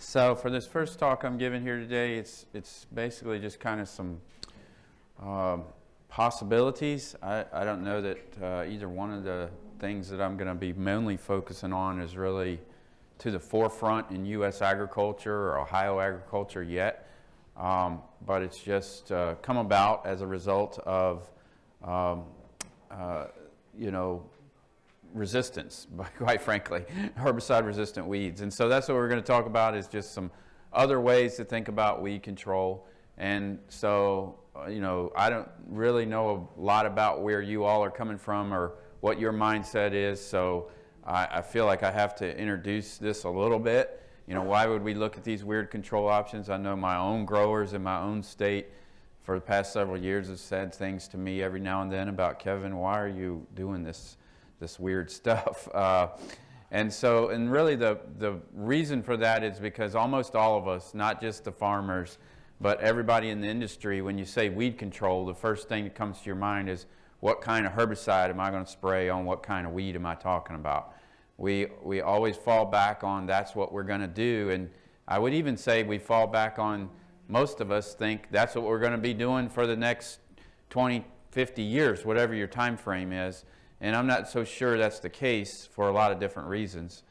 So for this first talk I'm giving here today, it's basically just kind of some possibilities. I don't know that either one of the things that I'm going to be mainly focusing on is really to the forefront in U.S. agriculture or Ohio agriculture yet, but it's just come about as a result of resistance, quite frankly, herbicide-resistant weeds. And so that's what we're going to talk about, is just some other ways to think about weed control. And so, I don't really know a lot about where you all are coming from or what your mindset is, so I feel like I have to introduce this a little bit. Why would we look at these weird control options? I know my own growers in my own state for the past several years have said things to me every now and then about, Kevin, why are you doing this weird stuff? And really the reason for that is because almost all of us, not just the farmers, but everybody in the industry, when you say weed control, the first thing that comes to your mind is, what kind of herbicide am I going to spray on what kind of weed am I talking about? We always fall back on that's what we're going to do, and I would even say we fall back on, most of us think that's what we're going to be doing for the next 20, 50 years, whatever your time frame is. And I'm not so sure that's the case for a lot of different reasons.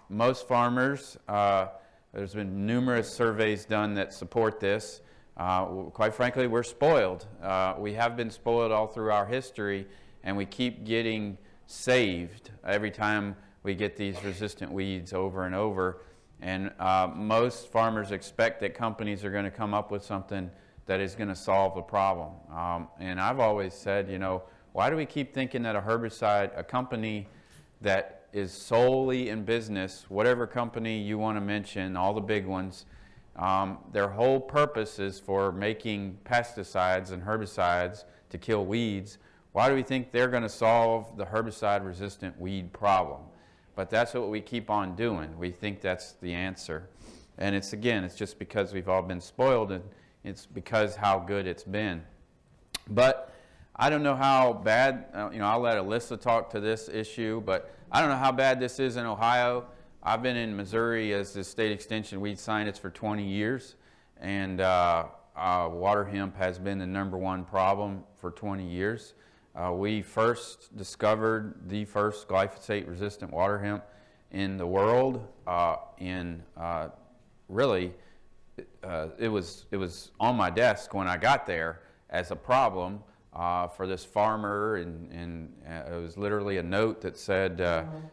Most farmers, there's been numerous surveys done that support this. Quite frankly, we're spoiled. We have been spoiled all through our history, and we keep getting saved every time we get these resistant weeds over and over. And most farmers expect that companies are going to come up with something that is going to solve the problem. And I've always said, why do we keep thinking that a herbicide, a company that is solely in business, whatever company you want to mention, all the big ones, their whole purpose is for making pesticides and herbicides to kill weeds. Why do we think they're going to solve the herbicide-resistant weed problem? But that's what we keep on doing. We think that's the answer. And it's just because we've all been spoiled, and it's because how good it's been. But I don't know how bad, I'll let Alyssa talk to this issue, but I don't know how bad this is in Ohio. I've been in Missouri as the state extension weed scientist for 20 years, and water hemp has been the #1 problem for 20 years. We first discovered the first glyphosate-resistant water hemp in the world it was on my desk when I got there as a problem for this farmer, and it was literally a note that said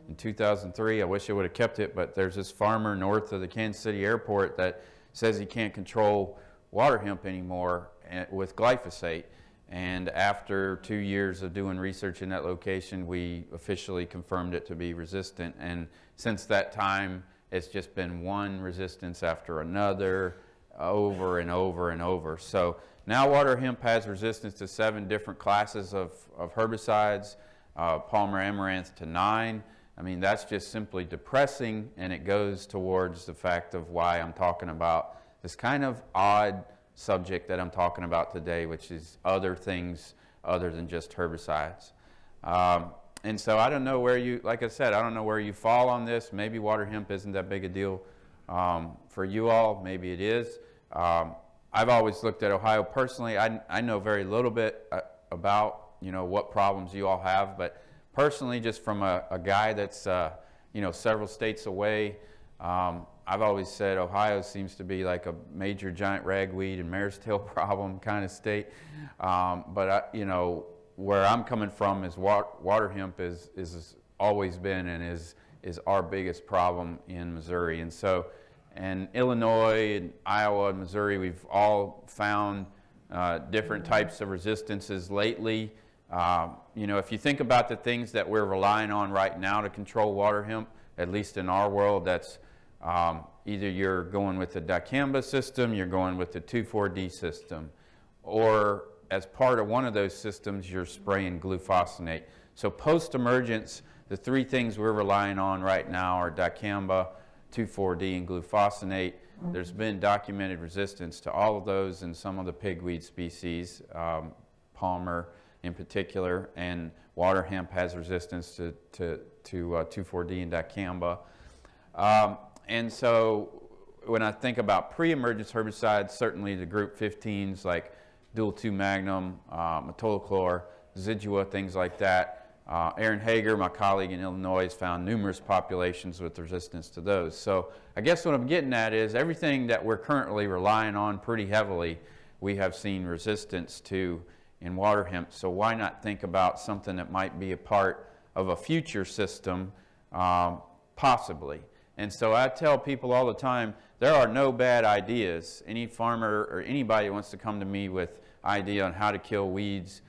in 2003, I wish I would have kept it, but there's this farmer north of the Kansas City airport that says he can't control water hemp anymore with glyphosate. And after 2 years of doing research in that location, we officially confirmed it to be resistant. And since that time, it's just been one resistance after another, over and over and over. So now water hemp has resistance to 7 different classes of herbicides, Palmer amaranth to 9. I mean, that's just simply depressing, and it goes towards the fact of why I'm talking about this kind of odd subject that I'm talking about today, which is other things other than just herbicides. And so I don't know where like I said, I don't know where you fall on this. Maybe water hemp isn't that big a deal for you all. Maybe it is. I've always looked at Ohio personally. I know very little bit about what problems you all have, but personally, just from a guy that's several states away, I've always said Ohio seems to be like a major giant ragweed and mare's tail problem kind of state. But where I'm coming from is water hemp is always been and is our biggest problem in Missouri. And so, in Illinois and Iowa and Missouri, we've all found different types of resistances lately. If you think about the things that we're relying on right now to control water hemp, at least in our world, that's either you're going with the dicamba system, you're going with the 2,4-D system, or as part of one of those systems, you're spraying glufosinate. So post-emergence, the 3 things we're relying on right now are dicamba, 2,4-D, and glufosinate. There's been documented resistance to all of those in some of the pigweed species, Palmer in particular, and water hemp has resistance to 2,4-D and dicamba. And so when I think about pre-emergence herbicides, certainly the group 15s like Dual 2 Magnum, Metolachlor, Zidua, things like that. Aaron Hager, my colleague in Illinois, has found numerous populations with resistance to those. So I guess what I'm getting at is everything that we're currently relying on pretty heavily, we have seen resistance to in water hemp. So why not think about something that might be a part of a future system, possibly. And so I tell people all the time, there are no bad ideas. Any farmer or anybody who wants to come to me with idea on how to kill weeds,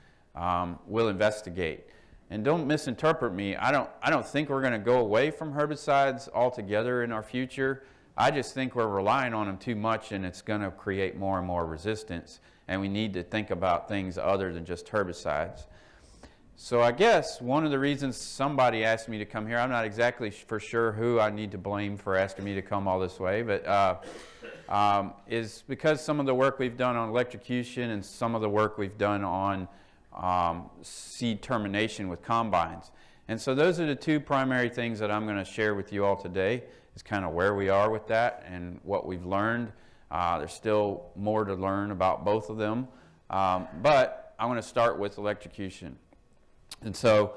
we'll investigate. And don't misinterpret me. I don't think we're going to go away from herbicides altogether in our future. I just think we're relying on them too much, and it's going to create more and more resistance. And we need to think about things other than just herbicides. So I guess one of the reasons somebody asked me to come here, I'm not exactly for sure who I need to blame for asking me to come all this way, but is because some of the work we've done on electrocution and some of the work we've done on seed termination with combines. And so those are the two primary things that I'm going to share with you all today, is kind of where we are with that and what we've learned. There's still more to learn about both of them, but I'm going to start with electrocution. And so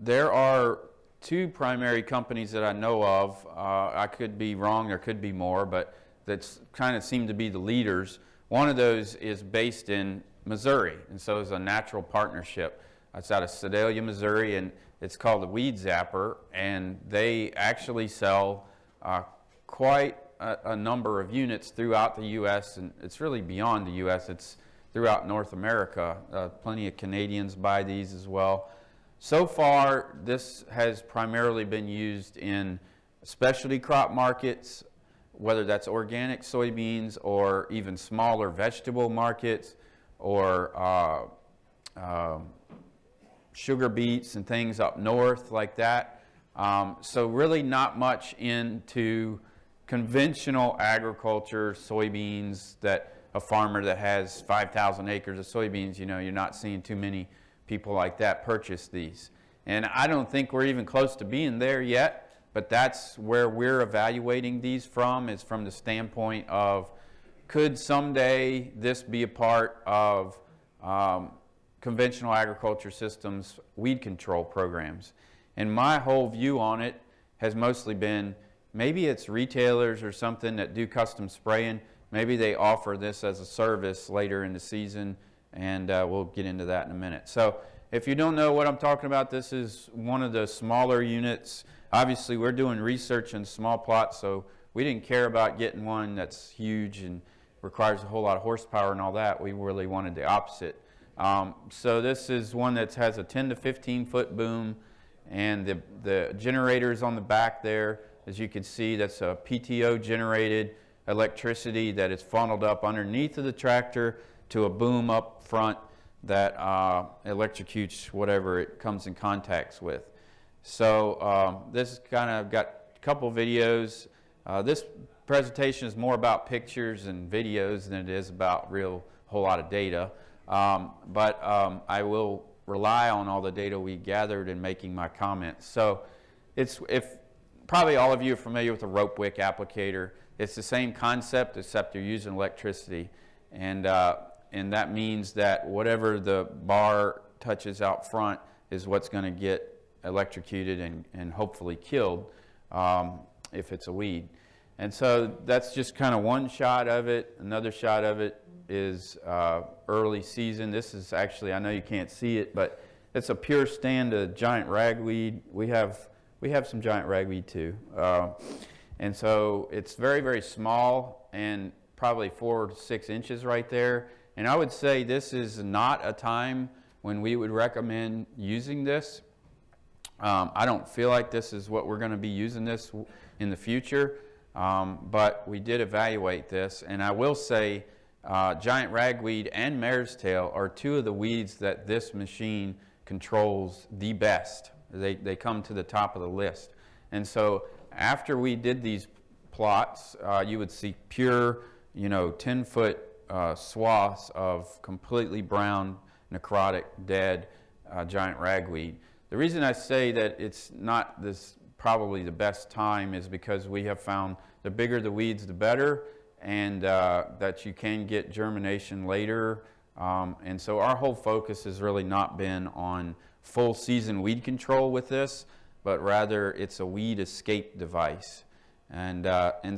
there are two primary companies that I know of. I could be wrong, there could be more, but that's kind of seem to be the leaders. One of those is based in Missouri, and so it's a natural partnership. It's out of Sedalia, Missouri, and it's called the Weed Zapper, and they actually sell quite a number of units throughout the U.S., and it's really beyond the U.S., it's throughout North America. Plenty of Canadians buy these as well. So far, this has primarily been used in specialty crop markets, whether that's organic soybeans or even smaller vegetable markets, or sugar beets and things up north like that. So really not much into conventional agriculture, soybeans, that a farmer that has 5,000 acres of soybeans, you know, you're not seeing too many people like that purchase these. And I don't think we're even close to being there yet, but that's where we're evaluating these from, is from the standpoint of, could someday this be a part of conventional agriculture systems weed control programs? And my whole view on it has mostly been, maybe it's retailers or something that do custom spraying. Maybe they offer this as a service later in the season, and we'll get into that in a minute. So if you don't know what I'm talking about, this is one of the smaller units. Obviously, we're doing research in small plots, so we didn't care about getting one that's huge and requires a whole lot of horsepower and all that. We really wanted the opposite. So this is one that has a 10 to 15 foot boom, and the generators on the back there, as you can see, that's a PTO generated electricity that is funneled up underneath of the tractor to a boom up front that electrocutes whatever it comes in contact with. So this kind of got a couple videos. This presentation is more about pictures and videos than it is about whole lot of data. But I will rely on all the data we gathered in making my comments. So probably all of you are familiar with the rope wick applicator. It's the same concept, except you're using electricity. And that means that whatever the bar touches out front is what's going to get electrocuted and hopefully killed if it's a weed. And so that's just kind of one shot of it. Another shot of it is early season. This is actually, I know you can't see it, but it's a pure stand of giant ragweed. We have some giant ragweed too. And so it's very, very small and probably 4 to 6 inches right there. And I would say this is not a time when we would recommend using this. I don't feel like this is what we're going to be using this in the future, but we did evaluate this. And I will say giant ragweed and mare's tail are two of the weeds that this machine controls the best. They come to the top of the list. And so after we did these plots, you would see pure, 10-foot swaths of completely brown, necrotic, dead giant ragweed. The reason I say that it's not this probably the best time is because we have found the bigger the weeds, the better, and that you can get germination later. And so our whole focus has really not been on full season weed control with this, but rather it's a weed escape device. And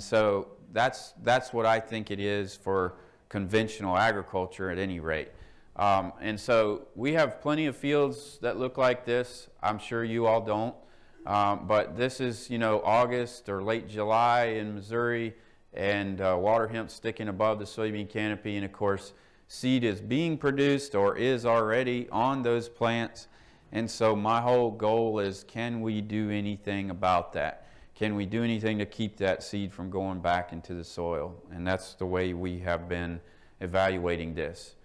so that's what I think it is for conventional agriculture at any rate. And so we have plenty of fields that look like this. I'm sure you all don't. But this is, August or late July in Missouri, and water hemp sticking above the soybean canopy. And of course, seed is being produced or is already on those plants. And so my whole goal is, can we do anything about that? Can we do anything to keep that seed from going back into the soil? And that's the way we have been evaluating this.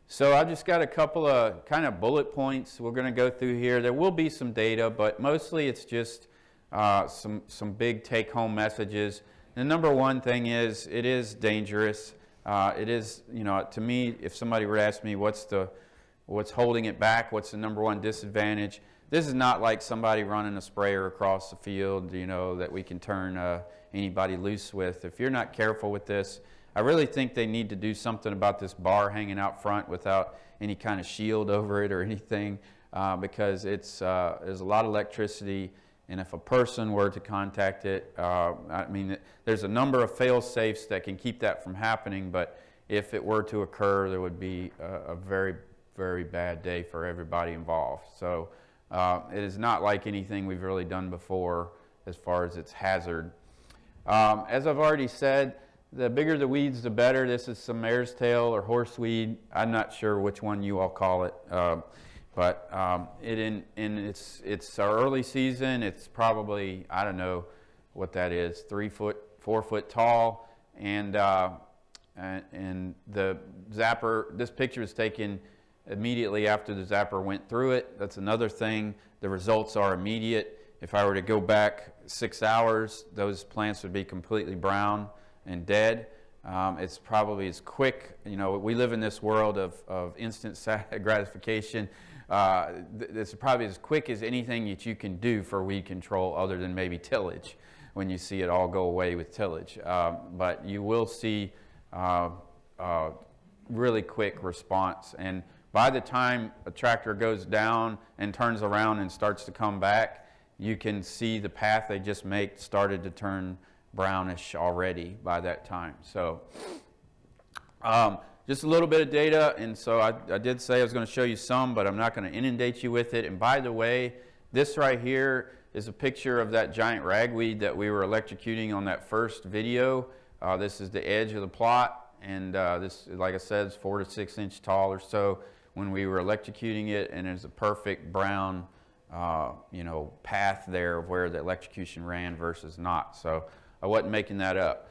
So I've just got a couple of kind of bullet points we're going to go through here. There will be some data, but mostly it's just some big take-home messages. The number one thing is, it is dangerous. It is, to me, if somebody were to ask me what's holding it back, what's the number one disadvantage, this is not like somebody running a sprayer across the field, that we can turn anybody loose with. If you're not careful with this, I really think they need to do something about this bar hanging out front without any kind of shield over it or anything, because there's a lot of electricity, and if a person were to contact it, there's a number of fail-safes that can keep that from happening, but if it were to occur, there would be a very, very bad day for everybody involved. So it is not like anything we've really done before as far as its hazard. As I've already said, the bigger the weeds, the better. This is some mare's tail or horseweed. I'm not sure which one you all call it, but it's our early season. It's probably, I don't know what that is, 3 foot, 4 foot tall, and the zapper. This picture was taken immediately after the zapper went through it. That's another thing. The results are immediate. If I were to go back 6 hours, those plants would be completely brown and dead. It's probably as quick, we live in this world of instant gratification. It's probably as quick as anything that you can do for weed control other than maybe tillage, when you see it all go away with tillage. But you will see really quick response. And by the time a tractor goes down and turns around and starts to come back, you can see the path they just made started to turn brownish already by that time. So just a little bit of data, and so I did say I was going to show you some, but I'm not going to inundate you with it. And by the way, this right here is a picture of that giant ragweed that we were electrocuting on that first video. This is the edge of the plot, and this, like I said, is 4 to 6 inch tall or so when we were electrocuting it, and there's a perfect brown path there of where the electrocution ran versus not. So I wasn't making that up.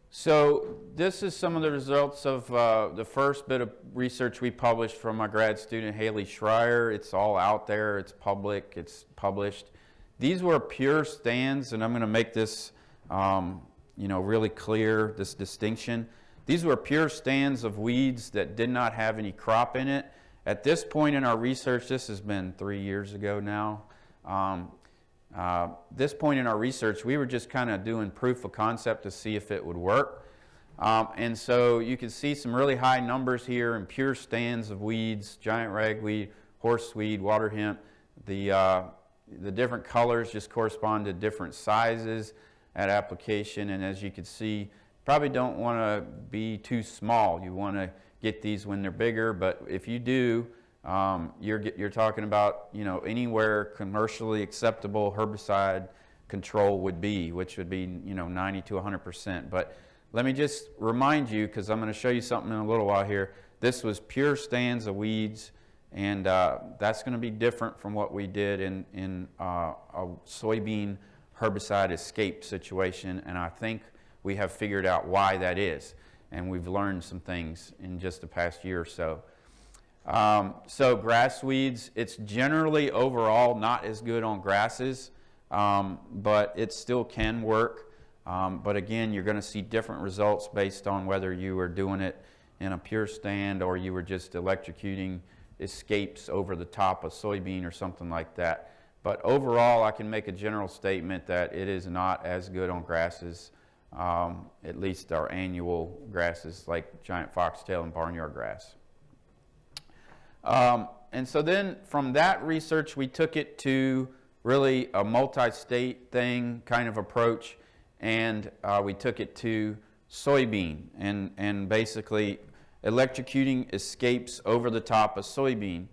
So this is some of the results of the first bit of research we published from my grad student Haley Schreier. It's all out there, it's public, it's published. These were pure stands, and I'm going to make this really clear, this distinction. These were pure stands of weeds that did not have any crop in it. At this point in our research, this has been 3 years ago now, this point in our research, we were just kind of doing proof of concept to see if it would work. And so you can see some really high numbers here in pure stands of weeds, giant ragweed, horseweed, water hemp. The different colors just correspond to different sizes at application. And as you can see, probably don't want to be too small. You want to get these when they're bigger, but if you do, you're talking about anywhere commercially acceptable herbicide control would be, which would be 90 to 100%. But let me just remind you, because I'm going to show you something in a little while here. This was pure stands of weeds, and that's going to be different from what we did in a soybean herbicide escape situation, and I think we have figured out why that is, and we've learned some things in just the past year or so. So grass weeds, it's generally overall not as good on grasses, but it still can work. But again, you're going to see different results based on whether you were doing it in a pure stand or you were just electrocuting escapes over the top of soybean or something like that. But overall, I can make a general statement that it is not as good on grasses, at least our annual grasses like giant foxtail and barnyard grass. And so then from that research, we took it to really a multi-state thing kind of approach, and we took it to soybean and basically electrocuting escapes over the top of soybean.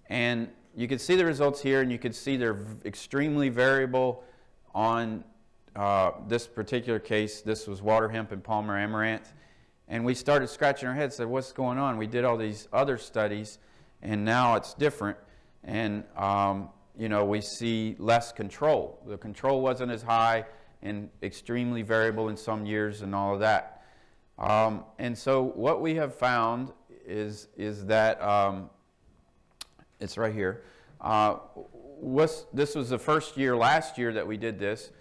And you can see the results here, and you can see they're extremely variable on this particular case. This was water hemp and Palmer amaranth. And we started scratching our heads, said, what's going on? We did all these other studies, and now it's different. And, we see less control. The control wasn't as high and extremely variable in some years and all of that. And so what we have found is that it's right here. This was the first year, last year, that we did this.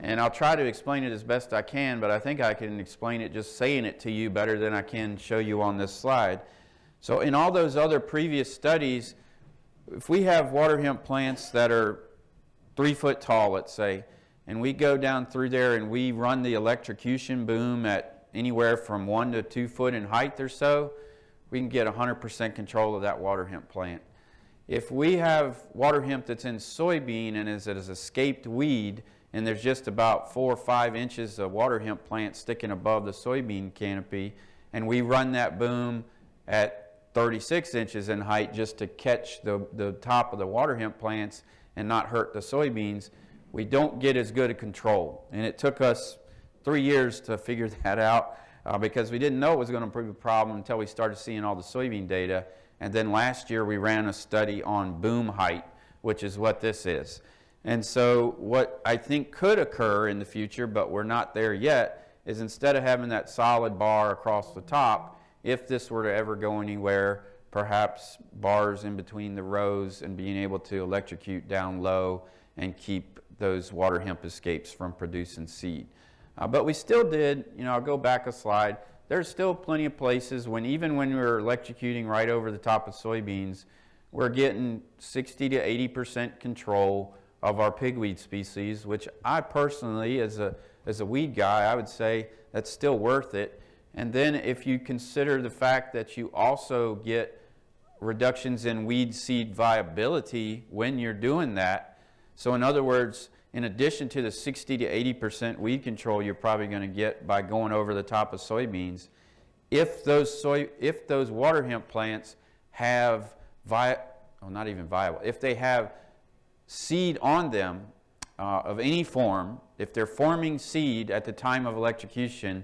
And I'll try to explain it as best I can, but I think I can explain it just saying it to you better than I can show you on this slide. So in all those other previous studies, if we have water hemp plants that are 3 foot tall, let's say, and we go down through there and we run the electrocution boom at anywhere from 1 to 2 foot in height or so, we can get 100% control of that water hemp plant. If we have water hemp that's in soybean and is escaped weed, and there's just about 4 or 5 inches of water hemp plant sticking above the soybean canopy, and we run that boom at 36 inches in height just to catch the top of the water hemp plants and not hurt the soybeans, we don't get as good a control. And it took us 3 years to figure that out because we didn't know it was going to prove a problem until we started seeing all the soybean data. And then last year we ran a study on boom height, which is what this is. And so what I think could occur in the future, but we're not there yet, is instead of having that solid bar across the top, if this were to ever go anywhere, perhaps bars in between the rows and being able to electrocute down low and keep those water hemp escapes from producing seed. But we still did, I'll go back a slide, there's still plenty of places when even when we're electrocuting right over the top of soybeans, we're getting 60 to 80% control of our pigweed species, which I personally, as a weed guy, I would say that's still worth it. And then if you consider the fact that you also get reductions in weed seed viability when you're doing that, so in other words, in addition to the 60 to 80% weed control you're probably going to get by going over the top of soybeans, if those water hemp plants have if they have seed on them of any form, if they're forming seed at the time of electrocution,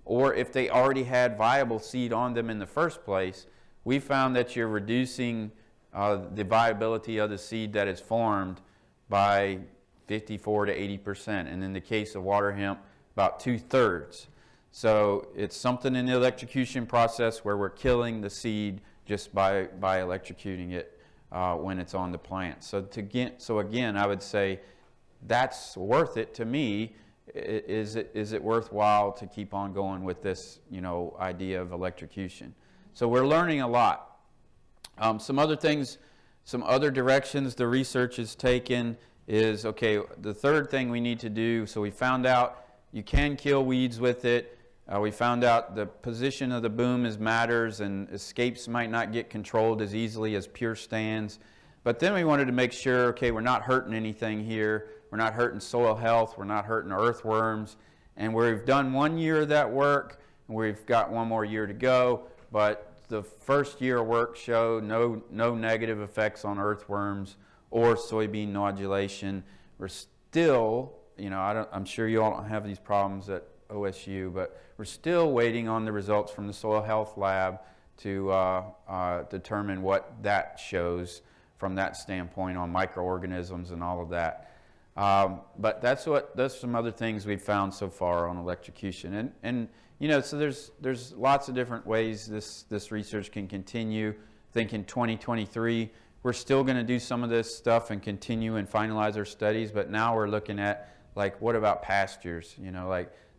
or if they already had viable seed on them in the first place, we found that you're reducing the viability of the seed that is formed by 54 to 80%, and in the case of water hemp, about 2/3. So it's something in the electrocution process where we're killing the seed just by electrocuting it when it's on the plant. So again, I would say that's worth it to me. Is it worthwhile to keep on going with this idea of electrocution? So we're learning a lot. Some other things, some other directions the research has taken is, okay, the third thing we need to do, so we found out you can kill weeds with it. We found out the position of the boom matters, and escapes might not get controlled as easily as pure stands. But then we wanted to make sure, okay, we're not hurting anything here. We're not hurting soil health. We're not hurting earthworms. And we've done 1 year of that work, and we've got 1 more year to go. But the first year of work showed no negative effects on earthworms or soybean nodulation. We're still, I'm sure you all don't have these problems at OSU, but we're still waiting on the results from the soil health lab to determine what that shows from that standpoint on microorganisms and all of that. But that's some other things we've found so far on electrocution. And so there's lots of different ways this research can continue. I think in 2023, we're still going to do some of this stuff and continue and finalize our studies, but now we're looking at, like, what about pastures?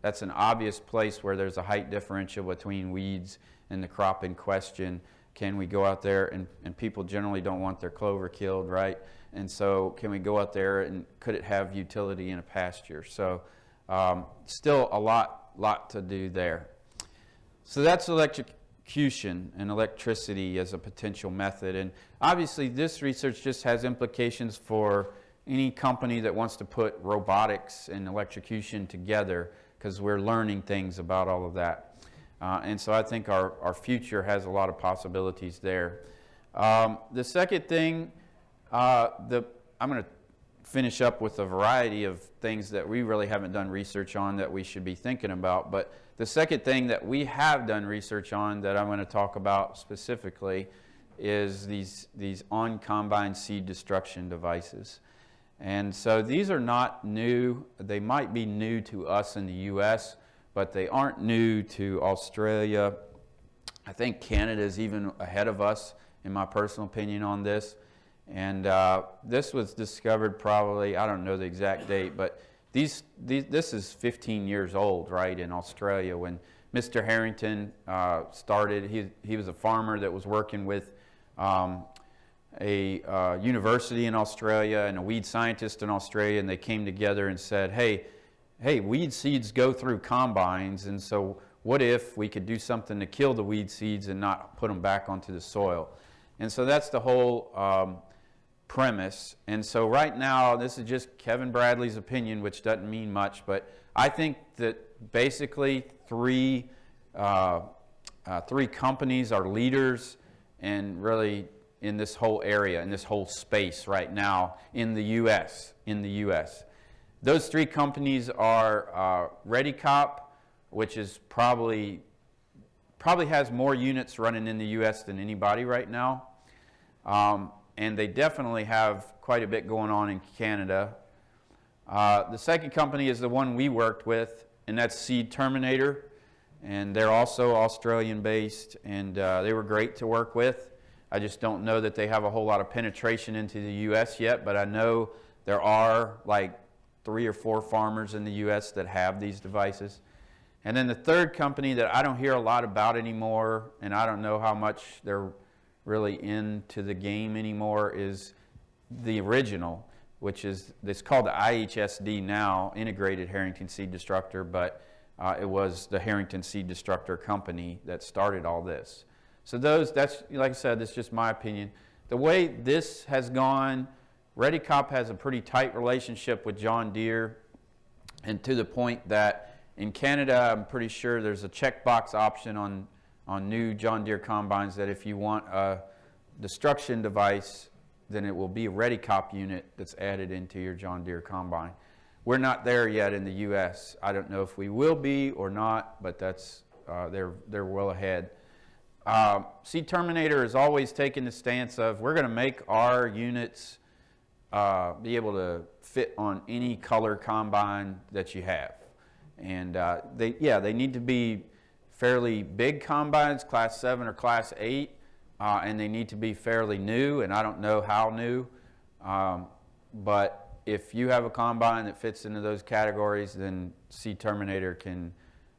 That's an obvious place where there's a height differential between weeds and the crop in question. can we go out there, and people generally don't want their clover killed, right? And so can we go out there, and could it have utility in a pasture? So still a lot to do there. So that's electrocution and electricity as a potential method. And obviously this research just has implications for any company that wants to put robotics and electrocution together, because we're learning things about all of that. And so I think our future has a lot of possibilities there. The second thing, I'm going to finish up with a variety of things that we really haven't done research on that we should be thinking about. But the second thing that we have done research on that I'm going to talk about specifically is these on-combine seed destruction devices. And so these are not new. They might be new to us in the U.S., but they aren't new to Australia. I think Canada is even ahead of us, in my personal opinion, on this. And this was discovered probably, I don't know the exact date, but this is 15 years old, right, in Australia when Mr. Harrington started. He was a farmer that was working with a university in Australia and a weed scientist in Australia, and they came together and said, hey, weed seeds go through combines, and so what if we could do something to kill the weed seeds and not put them back onto the soil? And so that's the whole premise. And so right now, this is just Kevin Bradley's opinion, which doesn't mean much, but I think that basically three companies are leaders and really in this whole area, in this whole space right now in the U.S. Those three companies are ReadyCop, which is probably has more units running in the U.S. than anybody right now. And they definitely have quite a bit going on in Canada. The second company is the one we worked with, and that's Seed Terminator. And they're also Australian-based, and they were great to work with. I just don't know that they have a whole lot of penetration into the U.S. yet, but I know there are like 3 or 4 farmers in the U.S. that have these devices. And then the third company that I don't hear a lot about anymore, and I don't know how much they're really into the game anymore, is the original, which is, it's called the IHSD now, Integrated Harrington Seed Destructor, but it was the Harrington Seed Destructor Company that started all this. So that's, like I said, that's just my opinion. The way this has gone, ReadyCop has a pretty tight relationship with John Deere, and to the point that in Canada, I'm pretty sure there's a checkbox option on new John Deere combines that if you want a destruction device, then it will be a ReadyCop unit that's added into your John Deere combine. We're not there yet in the U.S. I don't know if we will be or not, but that's they're well ahead. Seed Terminator has always taken the stance of we're going to make our units be able to fit on any color combine that you have. And they need to be fairly big combines, class 7 or class 8, and they need to be fairly new, and I don't know how new. But if you have a combine that fits into those categories, then Seed Terminator can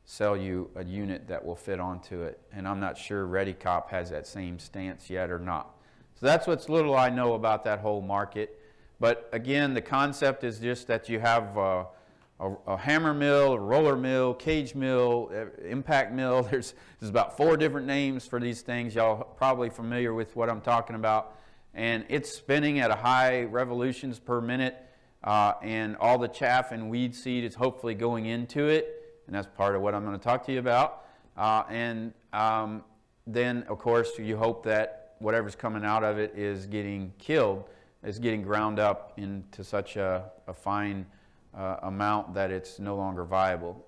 sell you a unit that will fit onto it. And I'm not sure ReadyCop has that same stance yet or not. So that's what's little I know about that whole market. But again, the concept is just that you have a hammer mill, a roller mill, cage mill, impact mill. There's about 4 different names for these things. Y'all probably familiar with what I'm talking about. And it's spinning at a high revolutions per minute. And all the chaff and weed seed is hopefully going into it. And that's part of what I'm going to talk to you about. Then, of course, you hope that whatever's coming out of it is getting killed, is getting ground up into such a fine amount that it's no longer viable.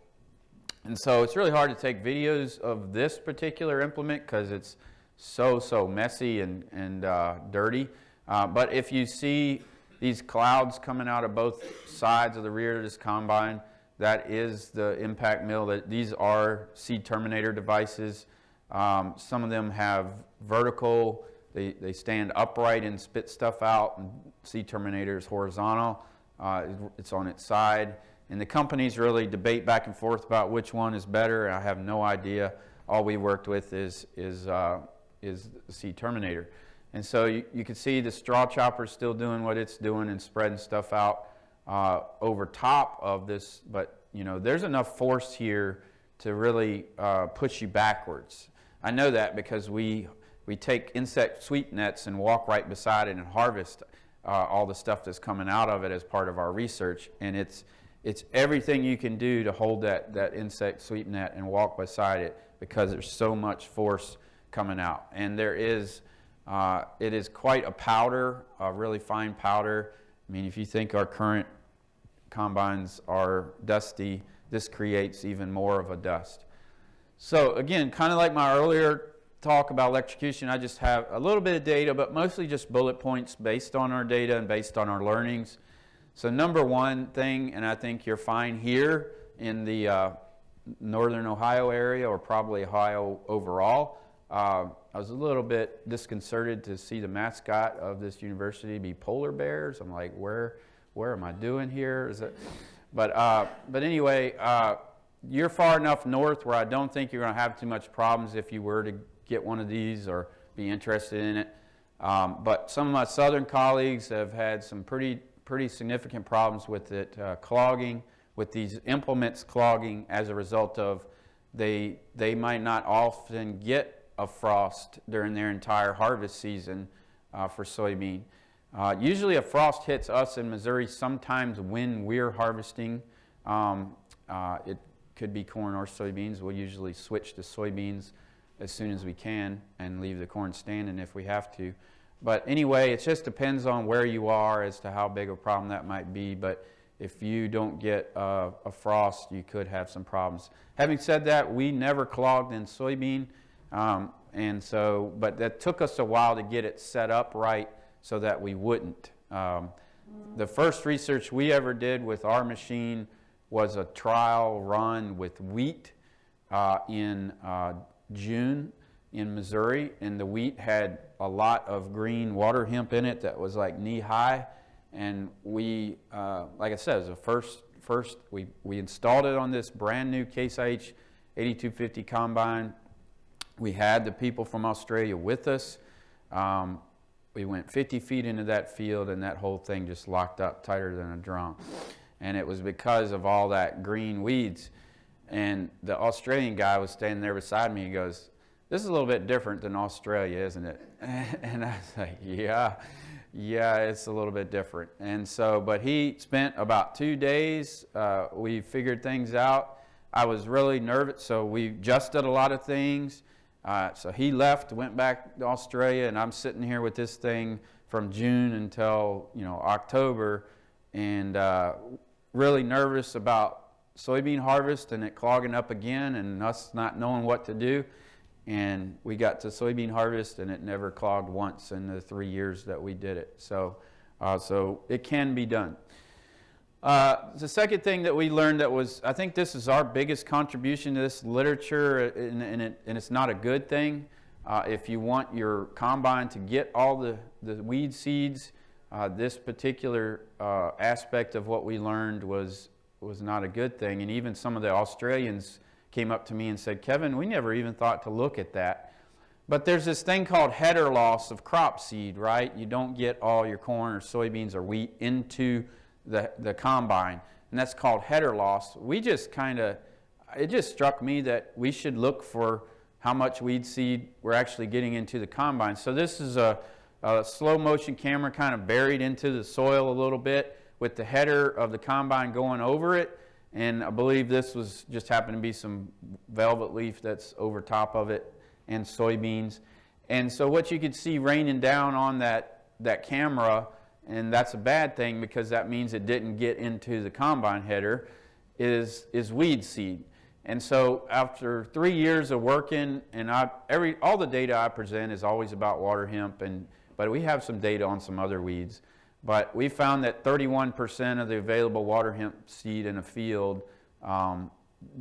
And so it's really hard to take videos of this particular implement because it's so messy and dirty. But if you see these clouds coming out of both sides of the rear of this combine, that is the impact mill. These are Seed Terminator devices. Some of them have vertical. They stand upright and spit stuff out. And Seed Terminator is horizontal. It's on its side. And the companies really debate back and forth about which one is better. I have no idea. All we worked with is is the seed terminator. And so you can see the straw chopper is still doing what it's doing and spreading stuff out over top of this, but there's enough force here to really push you backwards. I know that because we take insect sweep nets and walk right beside it and harvest all the stuff that's coming out of it as part of our research, and it's everything you can do to hold that insect sweep net and walk beside it, because there's so much force coming out. And there is it is quite a powder, a really fine powder. I mean, if you think our current combines are dusty, this creates even more of a dust. So again, kind of like my earlier talk about electrocution, I just have a little bit of data, but mostly just bullet points based on our data and based on our learnings. So number one thing, and I think you're fine here in the northern Ohio area, or probably Ohio overall, I was a little bit disconcerted to see the mascot of this university be polar bears. I'm like, where am I doing here? Is it? But anyway, you're far enough north where I don't think you're going to have too much problems if you were to get one of these or be interested in it. But some of my southern colleagues have had some pretty significant problems with it clogging, with these implements clogging as a result of they might not often get a frost during their entire harvest season for soybean. Usually a frost hits us in Missouri sometimes when we're harvesting. It could be corn or soybeans. We'll usually switch to soybeans as soon as we can and leave the corn standing if we have to. But anyway, it just depends on where you are as to how big a problem that might be. But if you don't get a frost, you could have some problems. Having said that, we never clogged in soybean. But that took us a while to get it set up right so that we wouldn't. The first research we ever did with our machine was a trial run with wheat in June in Missouri, and the wheat had a lot of green water hemp in it that was like knee high, and we, like I said, it was the first we installed it on this brand new Case IH 8250 combine. We had the people from Australia with us. We went 50 feet into that field, and that whole thing just locked up tighter than a drum. And it was because of all that green weeds. And the Australian guy was standing there beside me. He goes, "This is a little bit different than Australia, isn't it?" And I was like, yeah, it's a little bit different. And so, but he spent about 2 days. We figured things out. I was really nervous, so we adjusted a lot of things. So he left, went back to Australia, and I'm sitting here with this thing from June until October, and really nervous about soybean harvest and it clogging up again and us not knowing what to do. And we got to soybean harvest, and it never clogged once in the 3 years that we did it. So it can be done. The second thing that we learned that was, I think this is our biggest contribution to this literature, and it's not a good thing. If you want your combine to get all the weed seeds, this particular aspect of what we learned was not a good thing. And even some of the Australians came up to me and said, "Kevin, we never even thought to look at that." But there's this thing called header loss of crop seed, right? You don't get all your corn or soybeans or wheat into the combine, and that's called header loss. We just it just struck me that we should look for how much weed seed we're actually getting into the combine. So this is a slow motion camera kind of buried into the soil a little bit with the header of the combine going over it, and I believe this was just happened to be some velvet leaf that's over top of it and soybeans. And so what you could see raining down on that camera, and that's a bad thing because that means it didn't get into the combine header, is weed seed. And so after 3 years of working, and all the data I present is always about water hemp, but we have some data on some other weeds. But we found that 31% of the available water hemp seed in a field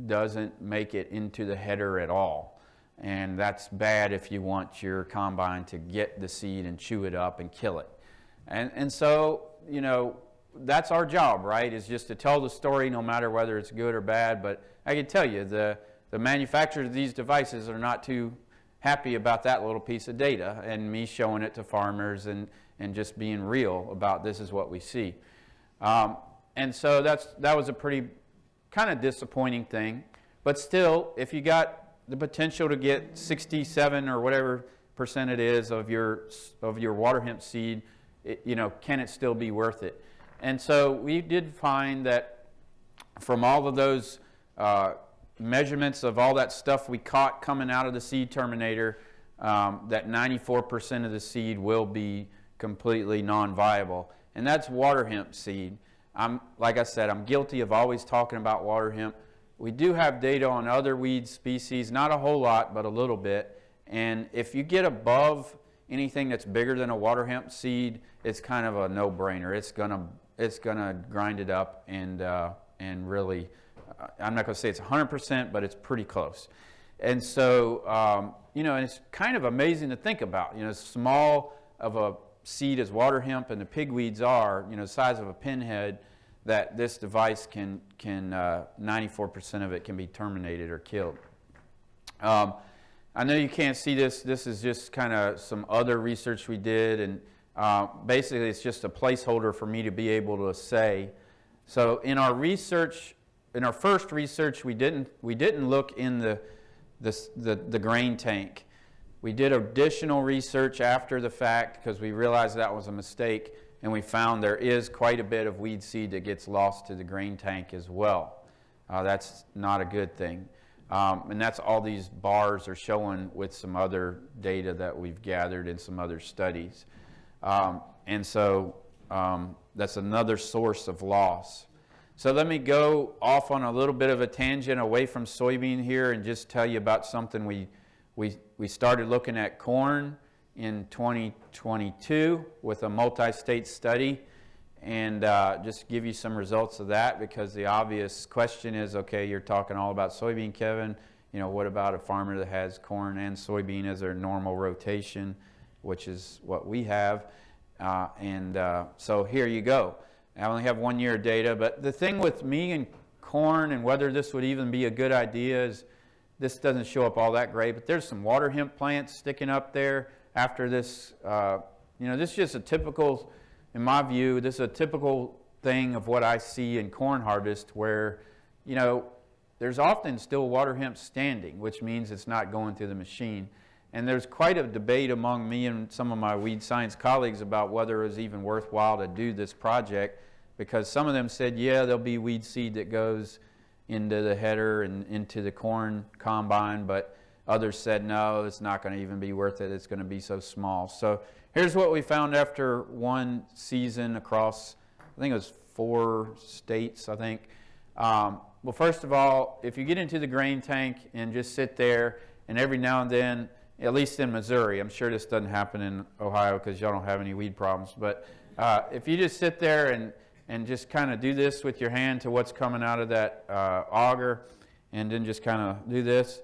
doesn't make it into the header at all. And that's bad if you want your combine to get the seed and chew it up and kill it. And so, that's our job, right, is just to tell the story no matter whether it's good or bad. But I can tell you, the manufacturers of these devices are not too happy about that little piece of data and me showing it to farmers and just being real about this is what we see. And so that was a pretty kind of disappointing thing. But still, if you got the potential to get 67 or whatever percent it is of your water hemp seed, can it still be worth it? And so we did find that from all of those measurements of all that stuff we caught coming out of the seed terminator, that 94% of the seed will be completely non-viable. And that's water hemp seed. Like I said, I'm guilty of always talking about water hemp. We do have data on other weed species, not a whole lot, but a little bit. And if you get above anything that's bigger than a water hemp seed, it's kind of a no-brainer. It's gonna grind it up and really, I'm not gonna say it's 100%, but it's pretty close. And so, and it's kind of amazing to think about. As small of a seed as water hemp and the pigweeds are, the size of a pinhead, that this device can 94% of it can be terminated or killed. I know you can't see this. This is just kind of some other research we did, and basically it's just a placeholder for me to be able to say. So in our research, in our first research, we didn't look in the grain tank. We did additional research after the fact because we realized that was a mistake, and we found there is quite a bit of weed seed that gets lost to the grain tank as well. That's not a good thing. And that's all these bars are showing with some other data that we've gathered in some other studies. And so that's another source of loss. So let me go off on a little bit of a tangent away from soybean here and just tell you about something we started looking at corn in 2022 with a multi-state study, and just give you some results of that, because the obvious question is, okay, you're talking all about soybean, Kevin. What about a farmer that has corn and soybean as their normal rotation, which is what we have. So here you go. I only have 1 year of data, but the thing with me and corn and whether this would even be a good idea is this doesn't show up all that great, but there's some water hemp plants sticking up there after this. This is just a typical, in my view, this is a typical thing of what I see in corn harvest where, there's often still water hemp standing, which means it's not going through the machine. And there's quite a debate among me and some of my weed science colleagues about whether it was even worthwhile to do this project, because some of them said, yeah, there'll be weed seed that goes into the header and into the corn combine, but others said, no, it's not going to even be worth it. It's going to be so small. So here's what we found after one season across, I think it was 4 states, I think. Well, first of all, if you get into the grain tank and just sit there, and every now and then, at least in Missouri, I'm sure this doesn't happen in Ohio because y'all don't have any weed problems, but if you just sit there and just kind of do this with your hand to what's coming out of that auger, and then just kind of do this.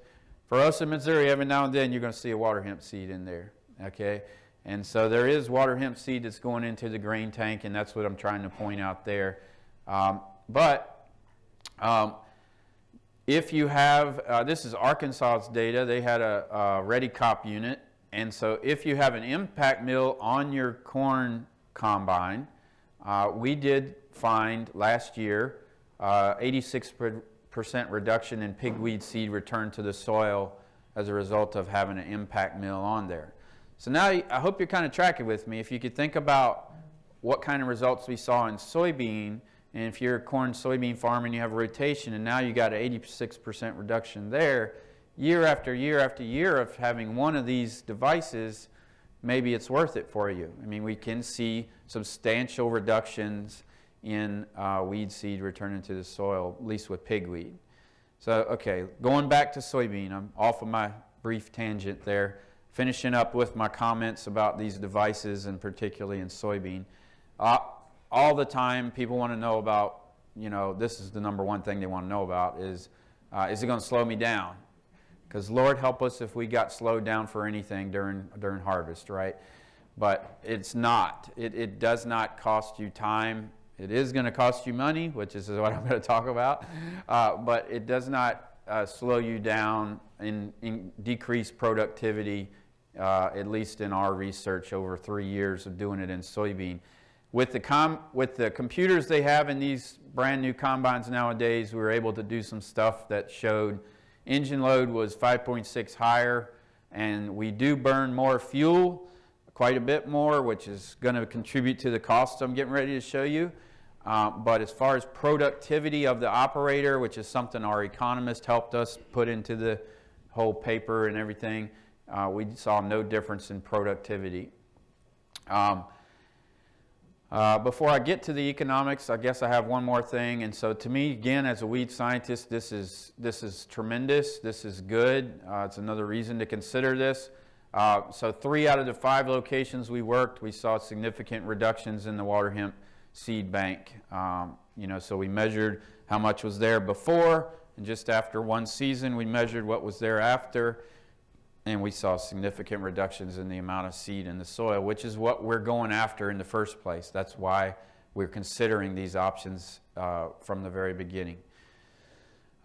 For us in Missouri, every now and then you're going to see a water hemp seed in there, okay? And so there is water hemp seed that's going into the grain tank, and that's what I'm trying to point out there. If you have, this is Arkansas's data, they had a Ready Cop unit, and so if you have an impact mill on your corn combine, we did find last year 86% reduction in pigweed seed returned to the soil as a result of having an impact mill on there. So now I hope you're kind of tracking with me. If you could think about what kind of results we saw in soybean, and if you're a corn soybean farmer and you have a rotation and now you got an 86% reduction there, year after year after year of having one of these devices, maybe it's worth it for you. I mean, we can see substantial reductions in weed seed returning to the soil, at least with pigweed. So, okay, going back to soybean, I'm off of my brief tangent there, finishing up with my comments about these devices and particularly in soybean. All the time people want to know about, this is the number one thing they want to know about is it going to slow me down? Because Lord help us if we got slowed down for anything during harvest, right? But it's not. It does not cost you time. It is going to cost you money, which is what I'm going to talk about. But it does not slow you down and decrease productivity, at least in our research over 3 years of doing it in soybean. With the computers they have in these brand new combines nowadays, we were able to do some stuff that showed engine load was 5.6 higher, and we do burn more fuel, quite a bit more, which is going to contribute to the cost I'm getting ready to show you. But as far as productivity of the operator, which is something our economist helped us put into the whole paper and everything, we saw no difference in productivity. Before I get to the economics, I guess I have one more thing. And so to me, again, as a weed scientist, this is tremendous. This is good. It's another reason to consider this. So 3 out of the 5 locations we worked, we saw significant reductions in the water hemp seed bank. So we measured how much was there before, and just after one season, we measured what was there after, and we saw significant reductions in the amount of seed in the soil, which is what we're going after in the first place. That's why we're considering these options from the very beginning.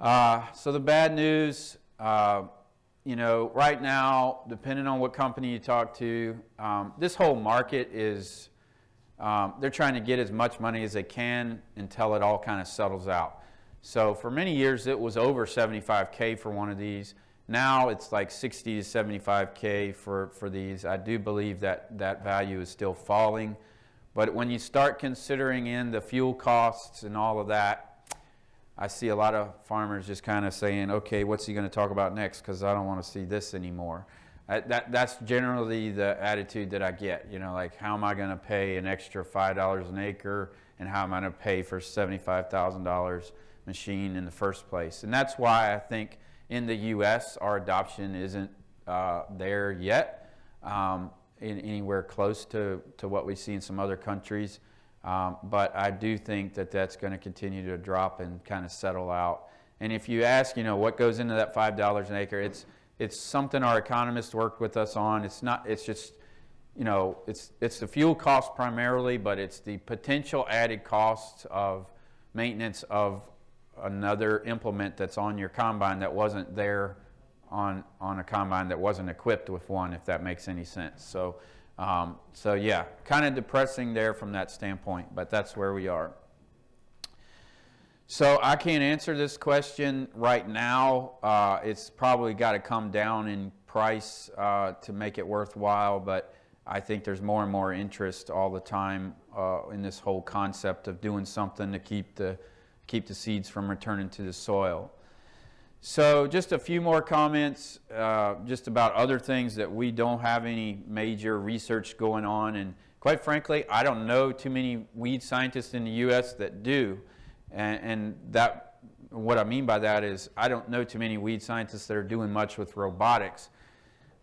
So the bad news, right now, depending on what company you talk to, this whole market is, they're trying to get as much money as they can until it all kind of settles out. So for many years, it was over $75K for one of these. Now it's like $60 to $75K for these. I do believe that that value is still falling. But when you start considering in the fuel costs and all of that, I see a lot of farmers just kind of saying, okay, what's he going to talk about next? Because I don't want to see this anymore. That's generally the attitude that I get. Like, how am I going to pay an extra $5 an acre, and how am I going to pay for $75,000 machine in the first place? And that's why I think in the U.S., our adoption isn't there yet, anywhere close to what we see in some other countries. But I do think that that's going to continue to drop and kind of settle out. And if you ask, what goes into that $5 an acre, it's something our economists worked with us on. It's just, it's the fuel cost primarily, but it's the potential added costs of maintenance of another implement that's on your combine that wasn't there on a combine that wasn't equipped with one, if that makes any sense. So yeah, kind of depressing there from that standpoint, but that's where we are. So I can't answer this question right now. It's probably got to come down in price to make it worthwhile, but I think there's more and more interest all the time in this whole concept of doing something to keep the seeds from returning to the soil. So just a few more comments just about other things that we don't have any major research going on, and quite frankly, I don't know too many weed scientists in the U.S. that do, and that, what I mean by that is I don't know too many weed scientists that are doing much with robotics.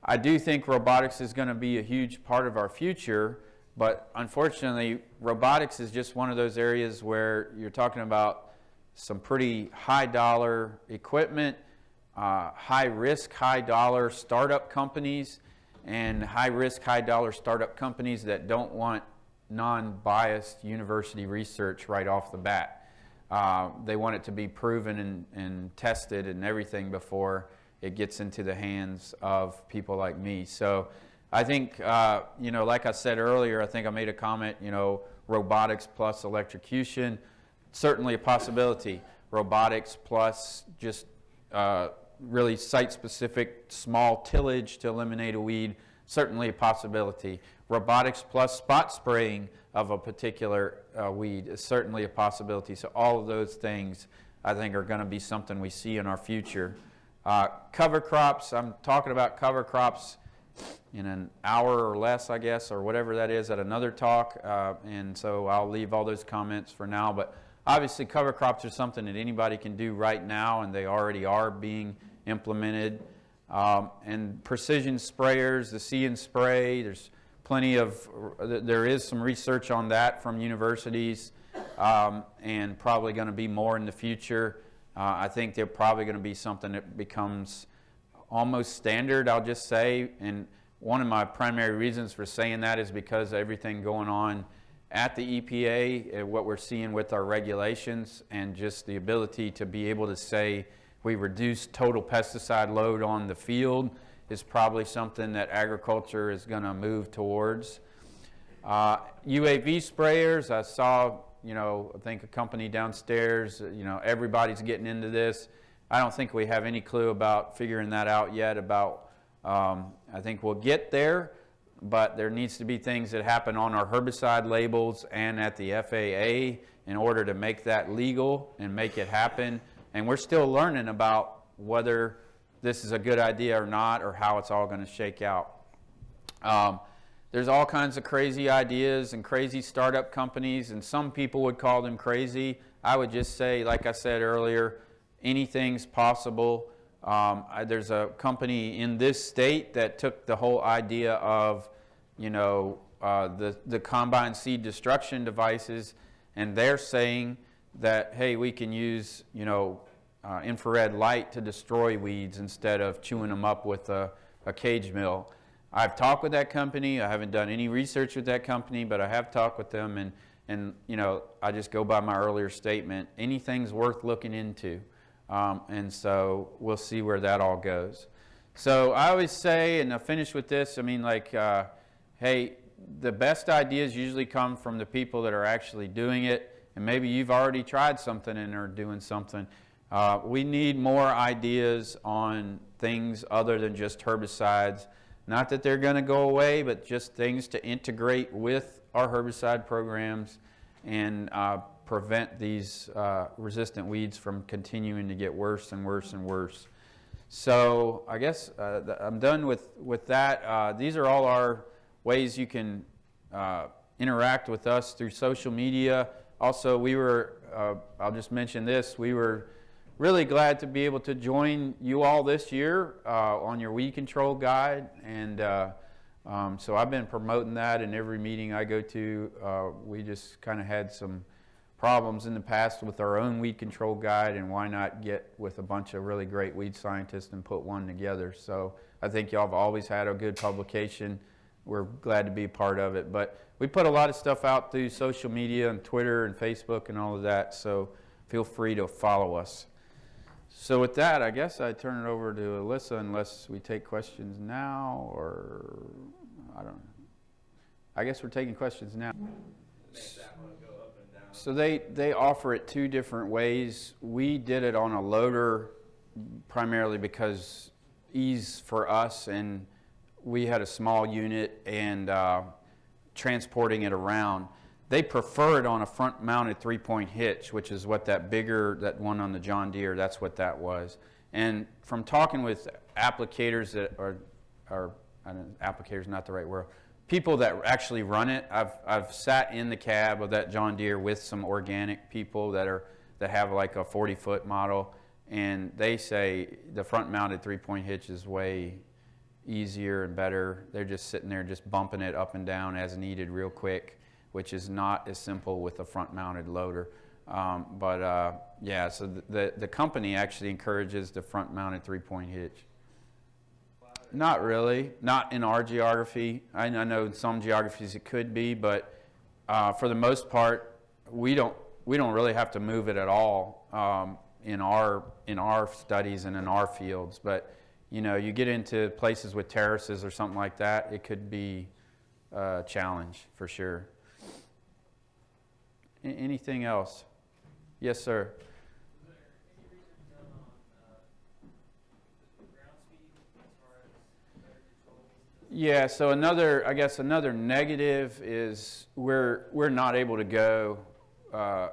I do think robotics is going to be a huge part of our future, but unfortunately, robotics is just one of those areas where you're talking about some pretty high dollar equipment, high risk, high dollar startup companies, and high risk, high dollar startup companies that don't want non-biased university research right off the bat. They want it to be proven and tested and everything before it gets into the hands of people like me. So I think, like I said earlier, I think I made a comment, robotics plus electrocution, certainly a possibility. Robotics plus just really site-specific small tillage to eliminate a weed, certainly a possibility. Robotics plus spot spraying of a particular weed is certainly a possibility. So all of those things, I think, are going to be something we see in our future. Cover crops, I'm talking about cover crops in an hour or less, I guess, or whatever that is at another talk. And so I'll leave all those comments for now. But obviously, cover crops are something that anybody can do right now, and they already are being implemented. And precision sprayers, the See and Spray, there is some research on that from universities, and probably going to be more in the future. I think they're probably going to be something that becomes almost standard, I'll just say. And one of my primary reasons for saying that is because of everything going on at the EPA, what we're seeing with our regulations, and just the ability to be able to say we reduce total pesticide load on the field is probably something that agriculture is going to move towards. UAV sprayers, I saw, I think a company downstairs, everybody's getting into this. I don't think we have any clue about figuring that out yet I think we'll get there, but there needs to be things that happen on our herbicide labels and at the FAA in order to make that legal and make it happen. And we're still learning about whether this is a good idea or not, or how it's all going to shake out. There's all kinds of crazy ideas and crazy startup companies, and some people would call them crazy. I would just say, like I said earlier, anything's possible. There's a company in this state that took the whole idea of, the combine seed destruction devices, and they're saying that, hey, we can use, infrared light to destroy weeds instead of chewing them up with a cage mill. I've talked with that company. I haven't done any research with that company, but I have talked with them, and I just go by my earlier statement. Anything's worth looking into. And so we'll see where that all goes. So I always say, and I'll finish with this, hey, the best ideas usually come from the people that are actually doing it, and maybe you've already tried something and are doing something. We need more ideas on things other than just herbicides. Not that they're going to go away, but just things to integrate with our herbicide programs and prevent these resistant weeds from continuing to get worse and worse and worse. So I guess I'm done with that. These are all our ways you can interact with us through social media. Also, I'll just mention this, we were really glad to be able to join you all this year on your weed control guide. And so I've been promoting that in every meeting I go to. We just kind of had some problems in the past with our own weed control guide, and why not get with a bunch of really great weed scientists and put one together. So I think y'all have always had a good publication. We're glad to be a part of it. But we put a lot of stuff out through social media and Twitter and Facebook and all of that, so feel free to follow us. So with that, I guess I turn it over to Alyssa, unless we take questions now, or I don't know. I guess we're taking questions now. So they offer it two different ways. We did it on a loader primarily because ease for us, and we had a small unit and transporting it around. They prefer it on a front-mounted three-point hitch, which is what that one on the John Deere, that's what that was. And from talking with applicators that are I don't know, applicators not the right word, people that actually run it. I've sat in the cab of that John Deere with some organic people that have like a 40-foot model, and they say the front-mounted three-point hitch is way easier and better. They're just sitting there just bumping it up and down as needed real quick, which is not as simple with a front-mounted loader. Yeah, so the company actually encourages the front-mounted three-point hitch. Not really, not in our geography. I know in some geographies it could be, but for the most part, we don't really have to move it at all in our studies and in our fields. But you get into places with terraces or something like that, it could be a challenge for sure. Anything else? Yes, sir. Yeah, so another negative is we're not able to go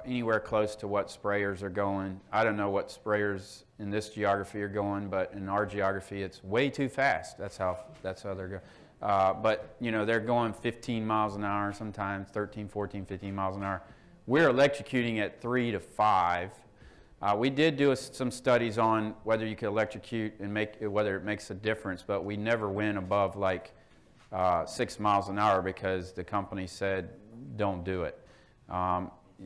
anywhere close to what sprayers are going. I don't know what sprayers in this geography are going, but in our geography it's way too fast. That's how they're going. But they're going 15 miles an hour, sometimes 13, 14, 15 miles an hour. We're electrocuting at 3 to 5. We did do some studies on whether you could electrocute and whether it makes a difference, but we never went above like 6 miles an hour because the company said don't do it.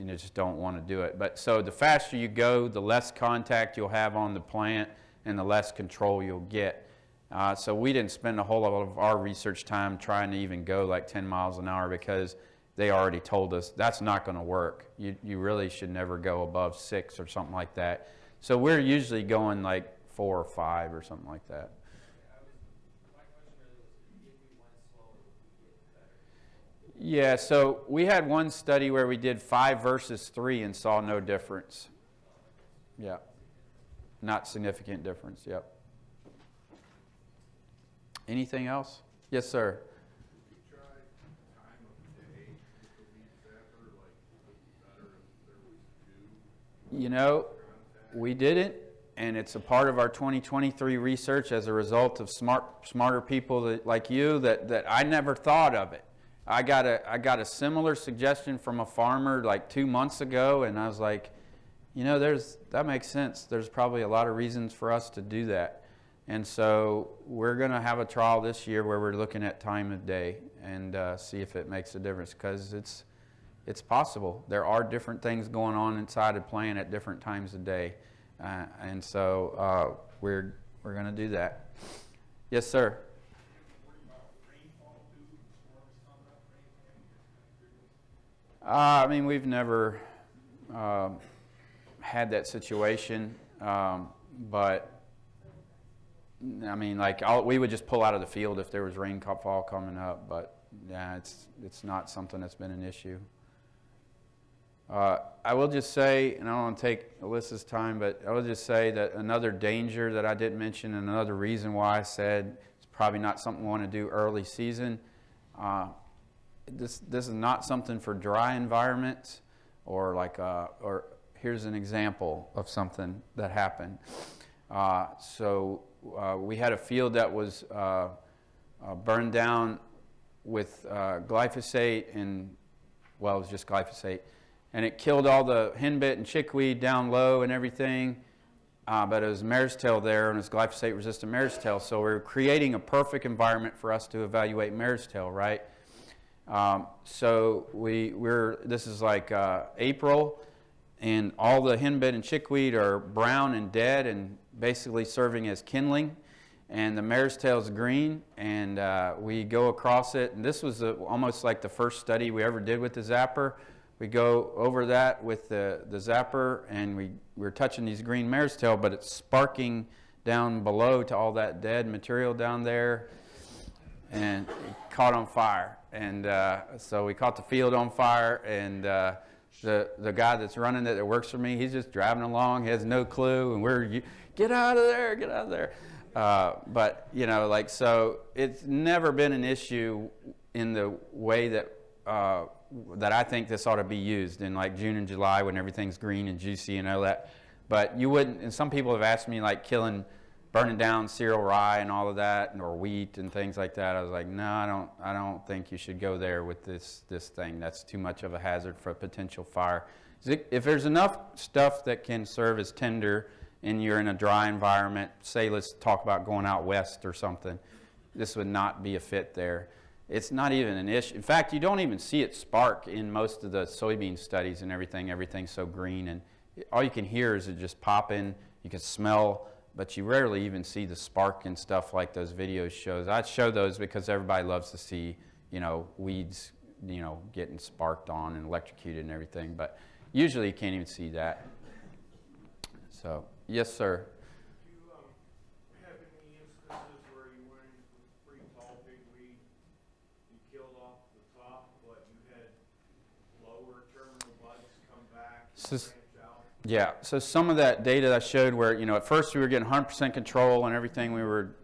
Just don't want to do it. But so the faster you go, the less contact you'll have on the plant and the less control you'll get. So we didn't spend a whole lot of our research time trying to even go like 10 miles an hour because they already told us that's not going to work. You really should never go above 6 or something like that. So we're usually going like 4 or 5 or something like that. Yeah, so we had one study where we did 5 versus 3 and saw no difference. Yeah, not significant difference, yep. Anything else? Yes, sir. You know, we didn't, and it's a part of our 2023 research as a result of smarter people like you that I never thought of it. I got a similar suggestion from a farmer like 2 months ago, and I was like, you know, that makes sense. There's probably a lot of reasons for us to do that. And so we're going to have a trial this year where we're looking at time of day and see if it makes a difference, because it's possible. There are different things going on inside a plant at different times of day. And so we're going to do that. Yes, sir. I mean, we've never had that situation, but I mean, like we would just pull out of the field if there was rainfall coming up. But yeah, it's not something that's been an issue. I will just say, and I don't want to take Alyssa's time, but I will just say that another danger that I didn't mention, and another reason why I said it's probably not something we want to do early season. This is not something for dry environments, or like or here's an example of something that happened. We had a field that was burned down with glyphosate, and well, it was just glyphosate. And it killed all the henbit and chickweed down low and everything, but it was mare's tail there, and it was glyphosate-resistant mare's tail. So we're creating a perfect environment for us to evaluate mare's tail, right? This is like April, and all the henbit and chickweed are brown and dead and basically serving as kindling, and the mare's tail is green, and we go across it. And this was almost like the first study we ever did with the zapper. We go over that with the zapper, and we're touching these green mare's tail, but it's sparking down below to all that dead material down there, and it caught on fire. And so we caught the field on fire, and the guy that's running it that works for me, he's just driving along, he has no clue, and we're, get out of there, get out of there. But, you know, like, so it's never been an issue in the way that that I think this ought to be used in like June and July when everything's green and juicy and all that. But you wouldn't, and some people have asked me like burning down cereal rye and all of that, or wheat and things like that. I was like, no, I don't think you should go there with this thing. That's too much of a hazard for a potential fire. If there's enough stuff that can serve as tinder and you're in a dry environment, say let's talk about going out west or something, this would not be a fit there. It's not even an issue. In fact, you don't even see it spark in most of the soybean studies and everything. Everything's so green, and all you can hear is it just popping. You can smell, but you rarely even see the spark and stuff like those videos shows. I show those because everybody loves to see, you know, weeds, you know, getting sparked on and electrocuted and everything. But usually you can't even see that. So, yes, sir. Yeah, so some of that data I showed where, you know, at first we were getting 100% control and everything. We were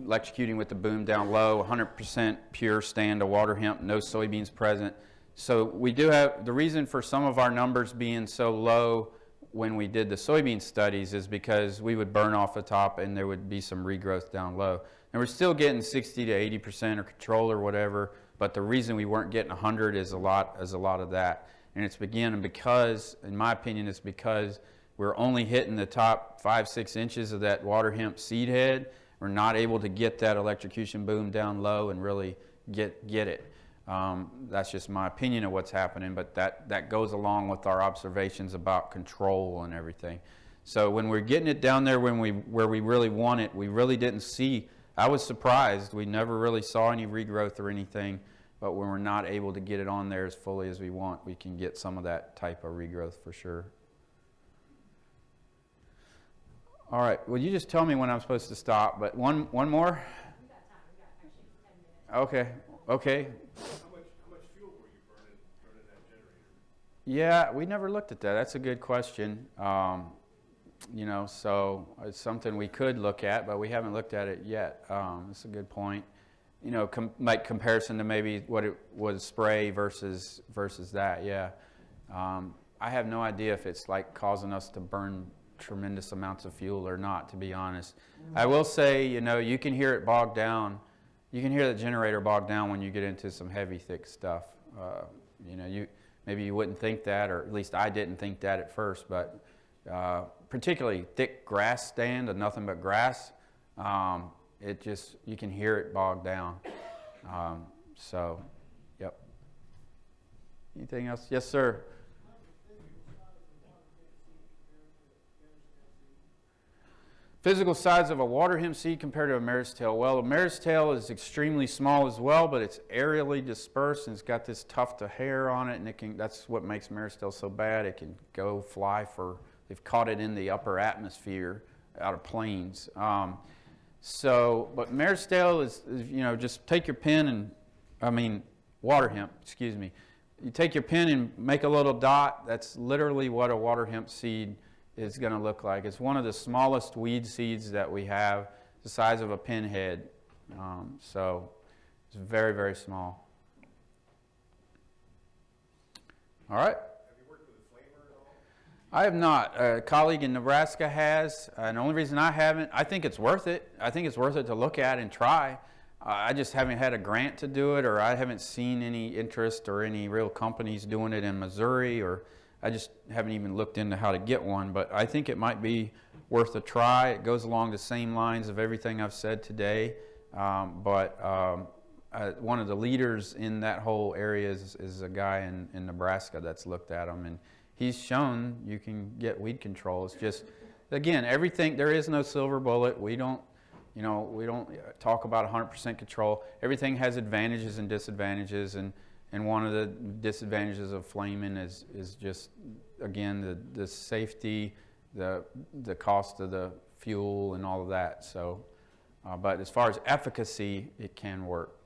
electrocuting with the boom down low, 100% pure stand of water hemp, no soybeans present. So we do have, the reason for some of our numbers being so low when we did the soybean studies is because we would burn off the top and there would be some regrowth down low. And we're still getting 60 to 80% or control or whatever, but the reason we weren't getting 100 is a lot of that. And it's because, in my opinion, it's because we're only hitting the top 5-6 inches of that water hemp seed head. We're not able to get that electrocution boom down low and really get it. That's just my opinion of what's happening, but that goes along with our observations about control and everything. So when we're getting it down there where we really want it, we really didn't see. I was surprised. We never really saw any regrowth or anything. But when we're not able to get it on there as fully as we want, we can get some of that type of regrowth for sure. All right. Well, you just tell me when I'm supposed to stop. But one more. We got time. We got actually 10 minutes. Okay. Okay. How much fuel were you burning that generator? Yeah, we never looked at that. That's a good question. So it's something we could look at, but we haven't looked at it yet. That's a good point. Make comparison to maybe what it was spray versus that. Yeah. I have no idea if it's like causing us to burn tremendous amounts of fuel or not, to be honest. I will say, you can hear it bog down. You can hear the generator bog down when you get into some heavy, thick stuff. Maybe you wouldn't think that, or at least I didn't think that at first, but particularly thick grass stand of nothing but grass, you can hear it bog down. Yep. Anything else? Yes, sir. Physical size of a water hemp seed compared to a mare's tail. Well, a mare's tail is extremely small as well, but it's aerially dispersed and it's got this tuft of hair on it, and that's what makes mare's tail so bad. It can they've caught it in the upper atmosphere out of planes. But mare's tail is, just take your pen water hemp, excuse me. You take your pen and make a little dot. That's literally what a water hemp seed is going to look like. It's one of the smallest weed seeds that we have, the size of a pinhead. So it's very, very small. All right. Have you worked with a flamer at all? I have not. A colleague in Nebraska has, and the only reason I haven't, I think it's worth it. I think it's worth it to look at and try. I just haven't had a grant to do it, or I haven't seen any interest or any real companies doing it in Missouri, or I just haven't even looked into how to get one, but I think it might be worth a try. It goes along the same lines of everything I've said today, but one of the leaders in that whole area is a guy in Nebraska that's looked at them, and he's shown you can get weed control. It's just, again, everything, there is no silver bullet. We don't talk about 100% control. Everything has advantages and disadvantages, and one of the disadvantages of flaming is just, again, the safety, the cost of the fuel and all of that. So, but as far as efficacy, it can work.